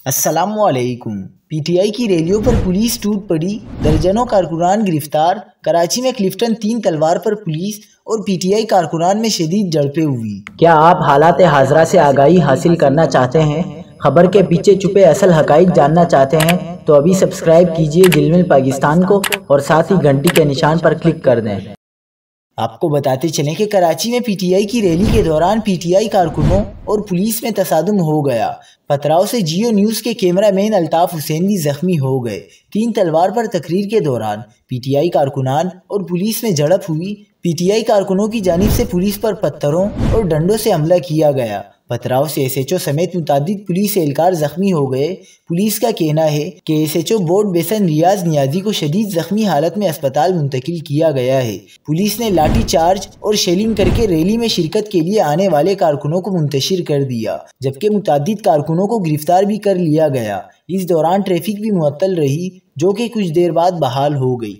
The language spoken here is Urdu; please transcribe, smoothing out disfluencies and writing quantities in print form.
السلام علیکم۔ پی ٹی آئی کی ریلیوں پر پولیس ٹوٹ پڑی، درجنوں کارکنان گرفتار۔ کراچی میں کلفٹن 3 تلوار پر پولیس اور پی ٹی آئی کارکنان میں شدید جھڑپیں ہوئی۔ کیا آپ حالات حاضرہ سے آگاہی حاصل کرنا چاہتے ہیں؟ خبر کے پیچھے چھپے اصل حقائق جاننا چاہتے ہیں تو ابھی سبسکرائب کیجئے دل مل پاکستان کو اور ساتھ ہی گھنٹی کے نشان پر کلک کر دیں۔ آپ کو بتاتے چلیں کہ کراچی میں پی ٹی آئی کی ریلی کے دوران پی ٹی آئی کارکنوں اور پولیس میں تصادم ہو گیا۔ پتراؤ سے جیو نیوز کے کیمرہ مین الطاف حسین بھی زخمی ہو گئے۔ 3 تلوار پر تقریر کے دوران پی ٹی آئی کارکنان اور پولیس میں جھڑپ ہوئی۔ پی ٹی آئی کارکنوں کی جانب سے پولیس پر پتھروں اور ڈنڈوں سے حملہ کیا گیا۔ پتراؤ سے ایس ایچ او سمیت متعدد پولیس اہلکار زخمی ہو گئے۔ پولیس کا کہنا ہے کہ ایس ایچ او بورڈ بیسن ریاض نیازی کو شدید زخمی حالت میں اسپتال منتقل کیا گیا ہے۔ پولیس نے لاٹھی چارج اور شیلنگ کر کے ریلی میں شرکت کے لیے آنے والے کارکنوں کو منتشر کر دیا، جبکہ متعدد کارکنوں کو گرفتار بھی کر لیا گیا۔ اس دوران ٹریفک بھی معطل رہی، جو کہ کچھ دیر بعد بحال ہو گئی۔